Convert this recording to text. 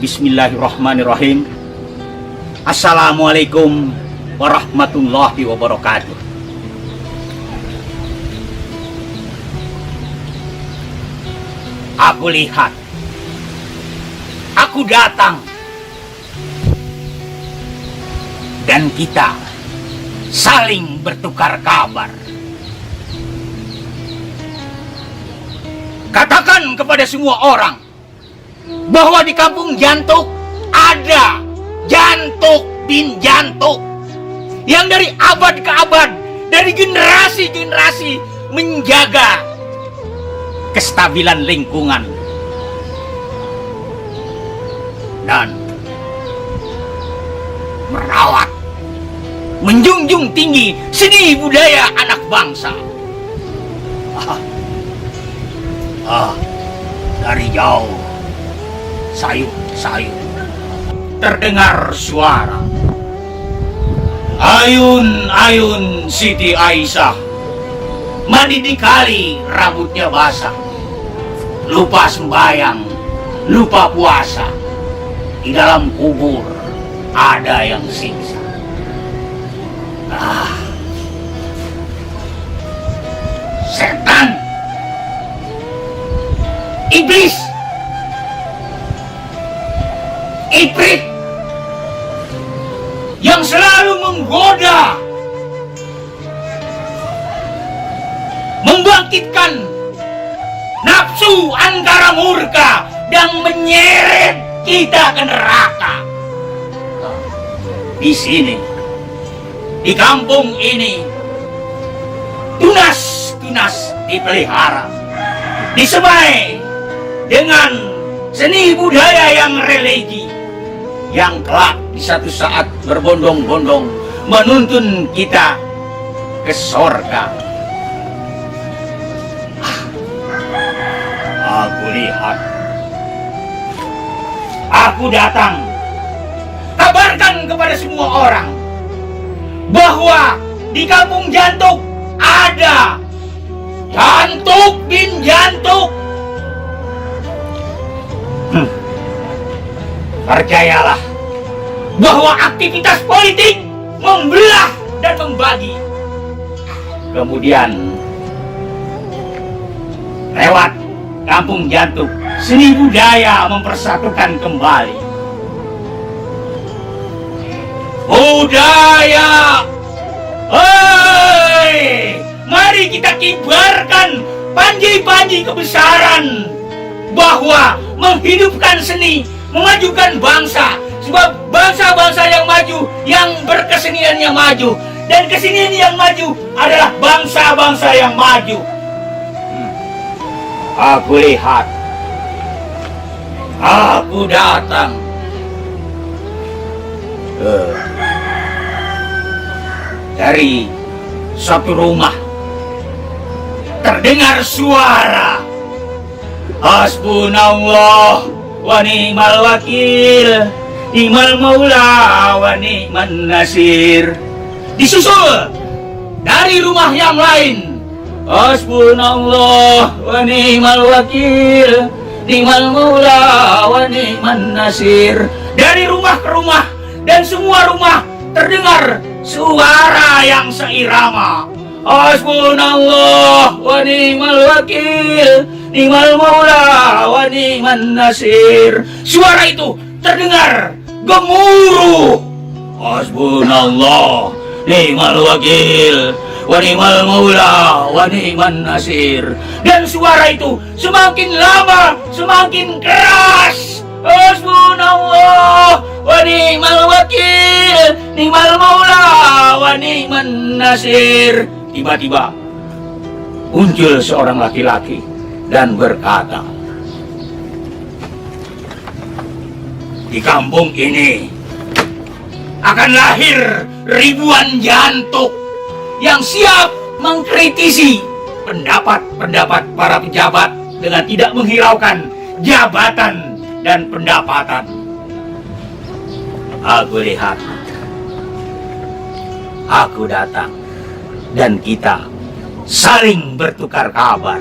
Bismillahirrahmanirrahim. Assalamualaikum warahmatullahi wabarakatuh. Aku lihat, aku datang, dan kita saling bertukar kabar. Katakan kepada semua orang bahwa di kampung Jantuk ada Jantuk bin Jantuk yang dari abad ke abad, dari generasi ke generasi menjaga kestabilan lingkungan dan merawat, menjunjung tinggi seni budaya anak bangsa. Dari jauh sayup-sayup terdengar suara. Ayun-ayun Siti Aisyah mandi di kali, rambutnya basah, lupa sembayang, lupa puasa. Di dalam kubur ada yang siksa. Setan, iblis, ibrit yang selalu menggoda, membangkitkan nafsu angkara murka dan menyeret kita ke neraka. Di sini, di kampung ini, tunas-tunas dipelihara, disemai dengan seni budaya yang religi, yang kelak di satu saat berbondong-bondong menuntun kita ke sorga. Aku lihat, aku datang, kabarkan kepada semua orang bahwa di kampung Jantuk ada Jantuk bin Jantuk. Percayalah bahwa aktivitas politik membelah dan membagi. Kemudian lewat kampung Jantuk, seni budaya mempersatukan kembali. Budaya, mari kita kibarkan panji-panji kebesaran bahwa menghidupkan seni, memajukan bangsa. Sebab bangsa-bangsa yang maju, yang berkeseniannya maju, dan kesenian yang maju adalah bangsa-bangsa yang maju. Aku lihat, aku datang. Dari satu rumah terdengar suara, Hasbunallah wa ni'mal wakil, ni'mal maula wa ni'man nasir. Disusul dari rumah yang lain, Hasbunallah wa ni'mal wakil, ni'mal maula wa ni'man nasir. Dari rumah ke rumah, dan semua rumah terdengar suara yang seirama, Hasbunallah wa ni'mal wakil, ni'mal maula wa ni'man nasir. Suara itu terdengar gemuruh, Hasbunallah, ni'mal wakil, wa ni'mal maula wa ni'man nasir. Dan suara itu semakin lama semakin keras, Hasbunallah wa ni'mal wakil, ni'mal maula wa ni'man nasir. Tiba-tiba muncul seorang laki-laki dan berkata, di kampung ini akan lahir ribuan Jantuk yang siap mengkritisi pendapat-pendapat para pejabat dengan tidak menghiraukan jabatan dan pendapatan. Aku lihat, aku datang, dan kita saling bertukar kabar.